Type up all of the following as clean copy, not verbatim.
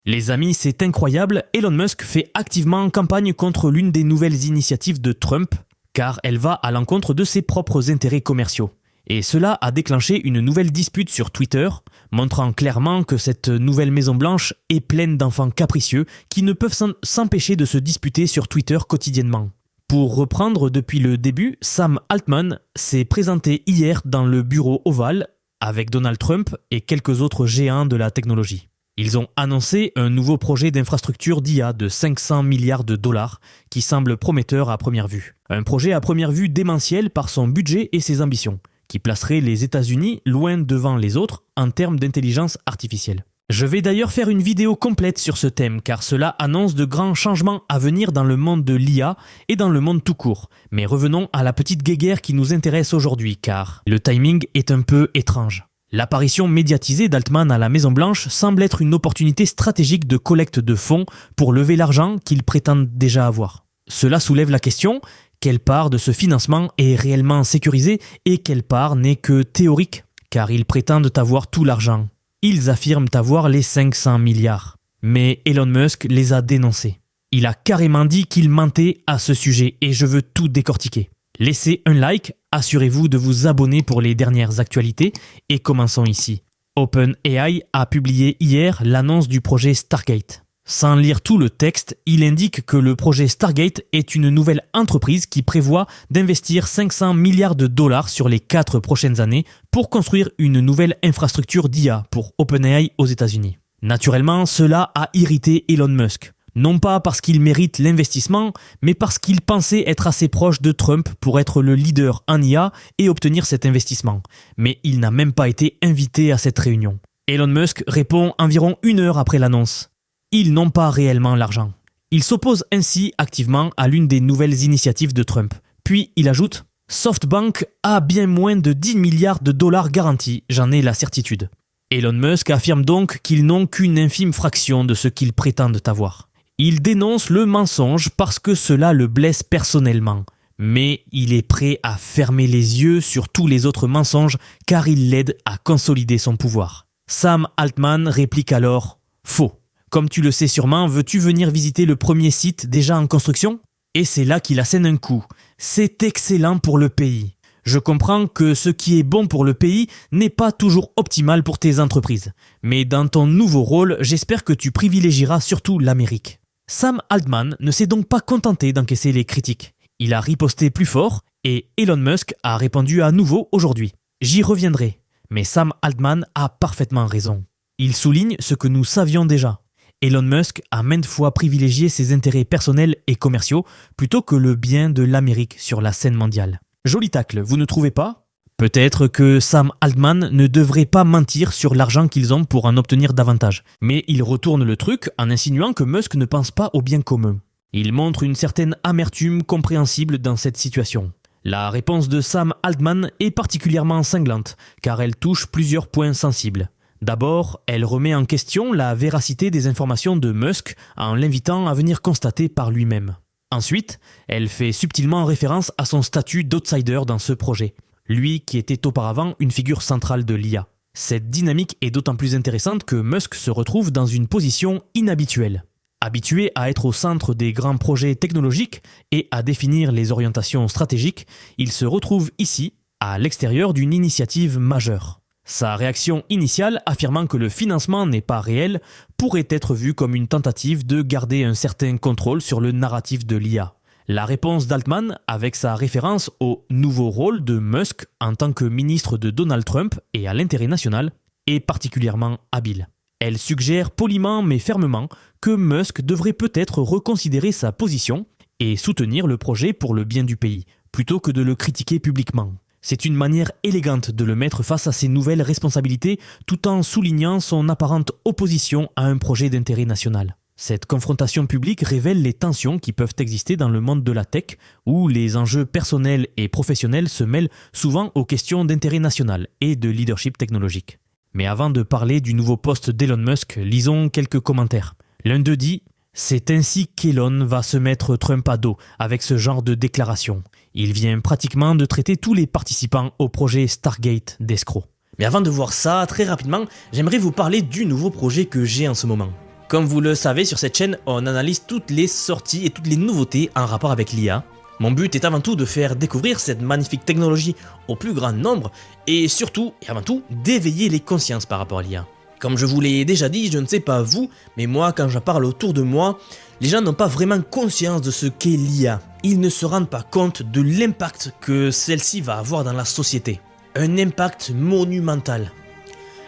Les amis, c'est incroyable, Elon Musk fait activement campagne contre l'une des nouvelles initiatives de Trump, car elle va à l'encontre de ses propres intérêts commerciaux. Et cela a déclenché une nouvelle dispute sur Twitter, montrant clairement que cette nouvelle Maison-Blanche est pleine d'enfants capricieux qui ne peuvent s'empêcher de se disputer sur Twitter quotidiennement. Pour reprendre depuis le début, Sam Altman s'est présenté hier dans le bureau ovale avec Donald Trump et quelques autres géants de la technologie. Ils ont annoncé un nouveau projet d'infrastructure d'IA de 500 milliards de dollars qui semble prometteur à première vue. Un projet à première vue démentiel par son budget et ses ambitions, qui placerait les États-Unis loin devant les autres en termes d'intelligence artificielle. Je vais d'ailleurs faire une vidéo complète sur ce thème car cela annonce de grands changements à venir dans le monde de l'IA et dans le monde tout court. Mais revenons à la petite guéguerre qui nous intéresse aujourd'hui car le timing est un peu étrange. L'apparition médiatisée d'Altman à la Maison-Blanche semble être une opportunité stratégique de collecte de fonds pour lever l'argent qu'ils prétendent déjà avoir. Cela soulève la question, quelle part de ce financement est réellement sécurisée et quelle part n'est que théorique? Car ils prétendent avoir tout l'argent. Ils affirment avoir les 500 milliards. Mais Elon Musk les a dénoncés. Il a carrément dit qu'il mentait à ce sujet et je veux tout décortiquer. Laissez un like, assurez-vous de vous abonner pour les dernières actualités et commençons ici. OpenAI a publié hier l'annonce du projet Stargate. Sans lire tout le texte, il indique que le projet Stargate est une nouvelle entreprise qui prévoit d'investir 500 milliards de dollars sur les 4 prochaines années pour construire une nouvelle infrastructure d'IA pour OpenAI aux États-Unis. Naturellement, cela a irrité Elon Musk. Non pas parce qu'il mérite l'investissement, mais parce qu'il pensait être assez proche de Trump pour être le leader en IA et obtenir cet investissement. Mais il n'a même pas été invité à cette réunion. Elon Musk répond environ 1 heure après l'annonce. Ils n'ont pas réellement l'argent. Il s'oppose ainsi activement à l'une des nouvelles initiatives de Trump. Puis il ajoute « SoftBank a bien moins de 10 milliards de dollars garantis, j'en ai la certitude ». Elon Musk affirme donc qu'ils n'ont qu'une infime fraction de ce qu'ils prétendent avoir. Il dénonce le mensonge parce que cela le blesse personnellement. Mais il est prêt à fermer les yeux sur tous les autres mensonges car il l'aide à consolider son pouvoir. Sam Altman réplique alors « Faux. Comme tu le sais sûrement, veux-tu venir visiter le premier site déjà en construction ?» Et c'est là qu'il assène un coup. C'est excellent pour le pays. Je comprends que ce qui est bon pour le pays n'est pas toujours optimal pour tes entreprises. Mais dans ton nouveau rôle, j'espère que tu privilégieras surtout l'Amérique. Sam Altman ne s'est donc pas contenté d'encaisser les critiques. Il a riposté plus fort et Elon Musk a répondu à nouveau aujourd'hui. J'y reviendrai, mais Sam Altman a parfaitement raison. Il souligne ce que nous savions déjà. Elon Musk a maintes fois privilégié ses intérêts personnels et commerciaux plutôt que le bien de l'Amérique sur la scène mondiale. Joli tacle, vous ne trouvez pas ? Peut-être que Sam Altman ne devrait pas mentir sur l'argent qu'ils ont pour en obtenir davantage. Mais il retourne le truc en insinuant que Musk ne pense pas au bien commun. Il montre une certaine amertume compréhensible dans cette situation. La réponse de Sam Altman est particulièrement cinglante, car elle touche plusieurs points sensibles. D'abord, elle remet en question la véracité des informations de Musk en l'invitant à venir constater par lui-même. Ensuite, elle fait subtilement référence à son statut d'outsider dans ce projet. Lui qui était auparavant une figure centrale de l'IA. Cette dynamique est d'autant plus intéressante que Musk se retrouve dans une position inhabituelle. Habitué à être au centre des grands projets technologiques et à définir les orientations stratégiques, il se retrouve ici, à l'extérieur d'une initiative majeure. Sa réaction initiale, affirmant que le financement n'est pas réel, pourrait être vue comme une tentative de garder un certain contrôle sur le narratif de l'IA. La réponse d'Altman, avec sa référence au nouveau rôle de Musk en tant que ministre de Donald Trump et à l'intérêt national, est particulièrement habile. Elle suggère poliment mais fermement que Musk devrait peut-être reconsidérer sa position et soutenir le projet pour le bien du pays, plutôt que de le critiquer publiquement. C'est une manière élégante de le mettre face à ses nouvelles responsabilités tout en soulignant son apparente opposition à un projet d'intérêt national. Cette confrontation publique révèle les tensions qui peuvent exister dans le monde de la tech, où les enjeux personnels et professionnels se mêlent souvent aux questions d'intérêt national et de leadership technologique. Mais avant de parler du nouveau poste d'Elon Musk, lisons quelques commentaires. L'un d'eux dit « C'est ainsi qu'Elon va se mettre Trump à dos avec ce genre de déclaration. Il vient pratiquement de traiter tous les participants au projet Stargate d'escrocs. » Mais avant de voir ça, très rapidement, j'aimerais vous parler du nouveau projet que j'ai en ce moment. Comme vous le savez, sur cette chaîne, on analyse toutes les sorties et toutes les nouveautés en rapport avec l'IA. Mon but est avant tout de faire découvrir cette magnifique technologie au plus grand nombre et surtout, et avant tout, d'éveiller les consciences par rapport à l'IA. Comme je vous l'ai déjà dit, je ne sais pas vous, mais moi quand j'en parle autour de moi, les gens n'ont pas vraiment conscience de ce qu'est l'IA. Ils ne se rendent pas compte de l'impact que celle-ci va avoir dans la société. Un impact monumental.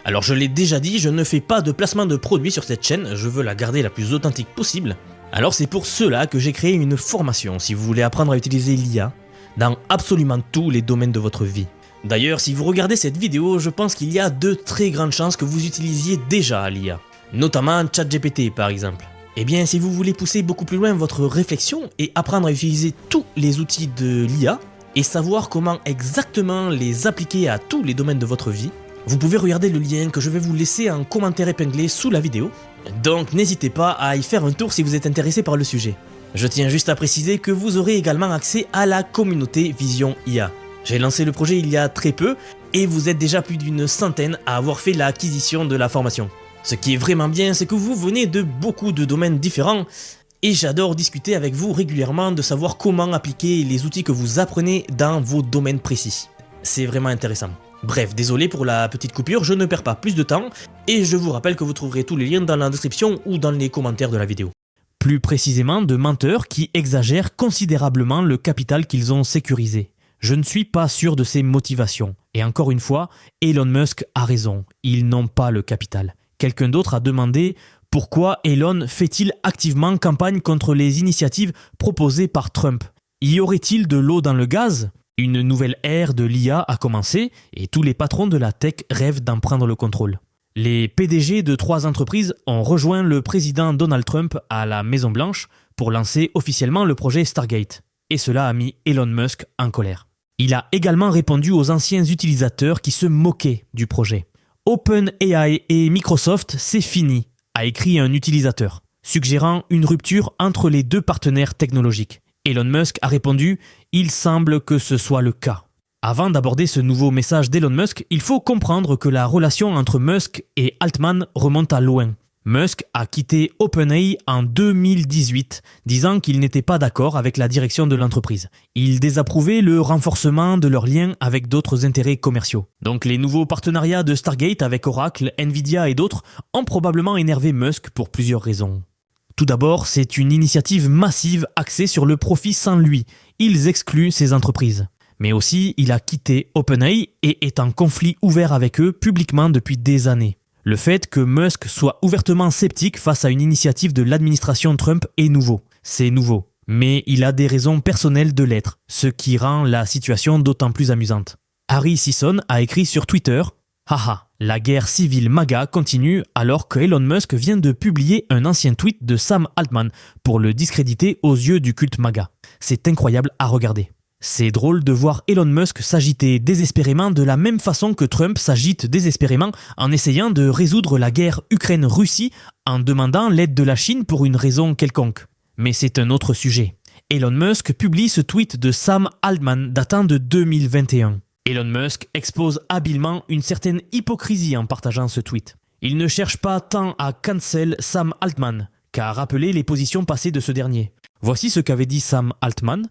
Alors je l'ai déjà dit, je ne fais pas de placement de produits sur cette chaîne, je veux la garder la plus authentique possible. Alors c'est pour cela que j'ai créé une formation si vous voulez apprendre à utiliser l'IA dans absolument tous les domaines de votre vie. D'ailleurs, si vous regardez cette vidéo, je pense qu'il y a de très grandes chances que vous utilisiez déjà l'IA, notamment ChatGPT par exemple. Eh bien, si vous voulez pousser beaucoup plus loin votre réflexion et apprendre à utiliser tous les outils de l'IA et savoir comment exactement les appliquer à tous les domaines de votre vie, vous pouvez regarder le lien que je vais vous laisser en commentaire épinglé sous la vidéo. Donc n'hésitez pas à y faire un tour si vous êtes intéressé par le sujet. Je tiens juste à préciser que vous aurez également accès à la communauté Vision IA. J'ai lancé le projet il y a très peu et vous êtes déjà plus d'une centaine à avoir fait l'acquisition de la formation. Ce qui est vraiment bien, c'est que vous venez de beaucoup de domaines différents et j'adore discuter avec vous régulièrement de savoir comment appliquer les outils que vous apprenez dans vos domaines précis. C'est vraiment intéressant. Bref, désolé pour la petite coupure, je ne perds pas plus de temps et je vous rappelle que vous trouverez tous les liens dans la description ou dans les commentaires de la vidéo. Plus précisément de menteurs qui exagèrent considérablement le capital qu'ils ont sécurisé. Je ne suis pas sûr de ses motivations. Et encore une fois, Elon Musk a raison, ils n'ont pas le capital. Quelqu'un d'autre a demandé pourquoi Elon fait-il activement campagne contre les initiatives proposées par Trump. Y aurait-il de l'eau dans le gaz ? Une nouvelle ère de l'IA a commencé et tous les patrons de la tech rêvent d'en prendre le contrôle. Les PDG de 3 entreprises ont rejoint le président Donald Trump à la Maison-Blanche pour lancer officiellement le projet Stargate. Et cela a mis Elon Musk en colère. Il a également répondu aux anciens utilisateurs qui se moquaient du projet. OpenAI et Microsoft, c'est fini, a écrit un utilisateur, suggérant une rupture entre les deux partenaires technologiques. Elon Musk a répondu « Il semble que ce soit le cas ». Avant d'aborder ce nouveau message d'Elon Musk, il faut comprendre que la relation entre Musk et Altman remonte à loin. Musk a quitté OpenAI en 2018, disant qu'il n'était pas d'accord avec la direction de l'entreprise. Il désapprouvait le renforcement de leurs liens avec d'autres intérêts commerciaux. Donc les nouveaux partenariats de Stargate avec Oracle, Nvidia et d'autres ont probablement énervé Musk pour plusieurs raisons. Tout d'abord, c'est une initiative massive axée sur le profit sans lui. Ils excluent ces entreprises. Mais aussi, il a quitté OpenAI et est en conflit ouvert avec eux publiquement depuis des années. Le fait que Musk soit ouvertement sceptique face à une initiative de l'administration Trump est nouveau. C'est nouveau. Mais il a des raisons personnelles de l'être, ce qui rend la situation d'autant plus amusante. Harry Sisson a écrit sur Twitter « Haha, la guerre civile MAGA continue alors que Elon Musk vient de publier un ancien tweet de Sam Altman pour le discréditer aux yeux du culte MAGA. C'est incroyable à regarder. » C'est drôle de voir Elon Musk s'agiter désespérément de la même façon que Trump s'agite désespérément en essayant de résoudre la guerre Ukraine-Russie en demandant l'aide de la Chine pour une raison quelconque. Mais c'est un autre sujet. Elon Musk publie ce tweet de Sam Altman datant de 2021. Elon Musk expose habilement une certaine hypocrisie en partageant ce tweet. Il ne cherche pas tant à cancel Sam Altman qu'à rappeler les positions passées de ce dernier. Voici ce qu'avait dit Sam Altman.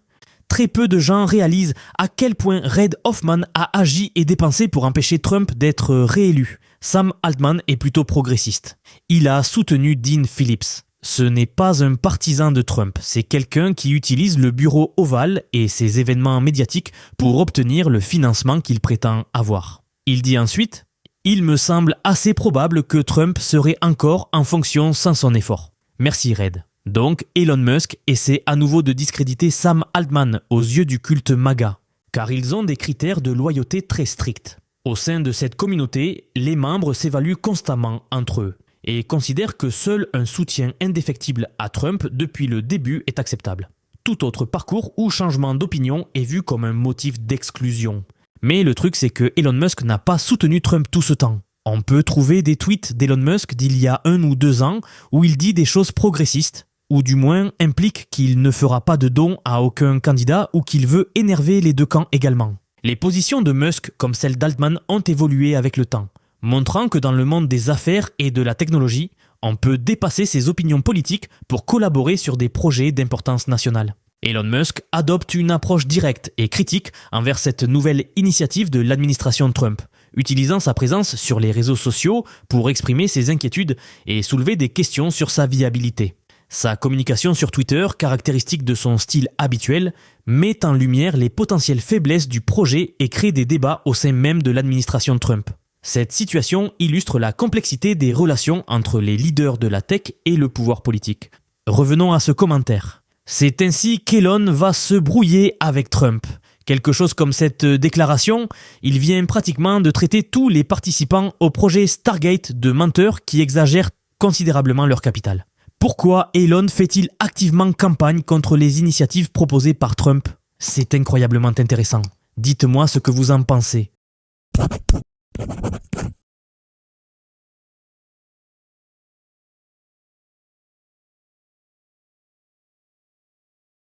Très peu de gens réalisent à quel point Reid Hoffman a agi et dépensé pour empêcher Trump d'être réélu. Sam Altman est plutôt progressiste. Il a soutenu Dean Phillips. Ce n'est pas un partisan de Trump, c'est quelqu'un qui utilise le bureau ovale et ses événements médiatiques pour obtenir le financement qu'il prétend avoir. Il dit ensuite « Il me semble assez probable que Trump serait encore en fonction sans son effort. Merci Reid ». Donc Elon Musk essaie à nouveau de discréditer Sam Altman aux yeux du culte MAGA, car ils ont des critères de loyauté très stricts. Au sein de cette communauté, les membres s'évaluent constamment entre eux et considèrent que seul un soutien indéfectible à Trump depuis le début est acceptable. Tout autre parcours ou changement d'opinion est vu comme un motif d'exclusion. Mais le truc c'est que Elon Musk n'a pas soutenu Trump tout ce temps. On peut trouver des tweets d'Elon Musk d'il y a 1 ou 2 ans où il dit des choses progressistes, ou du moins implique qu'il ne fera pas de dons à aucun candidat ou qu'il veut énerver les deux camps également. Les positions de Musk comme celles d'Altman ont évolué avec le temps, montrant que dans le monde des affaires et de la technologie, on peut dépasser ses opinions politiques pour collaborer sur des projets d'importance nationale. Elon Musk adopte une approche directe et critique envers cette nouvelle initiative de l'administration Trump, utilisant sa présence sur les réseaux sociaux pour exprimer ses inquiétudes et soulever des questions sur sa viabilité. Sa communication sur Twitter, caractéristique de son style habituel, met en lumière les potentielles faiblesses du projet et crée des débats au sein même de l'administration Trump. Cette situation illustre la complexité des relations entre les leaders de la tech et le pouvoir politique. Revenons à ce commentaire. C'est ainsi qu'Elon va se brouiller avec Trump. Quelque chose comme cette déclaration, il vient pratiquement de traiter tous les participants au projet Stargate de menteurs qui exagèrent considérablement leur capital. Pourquoi Elon fait-il activement campagne contre les initiatives proposées par Trump? C'est incroyablement intéressant. Dites-moi ce que vous en pensez.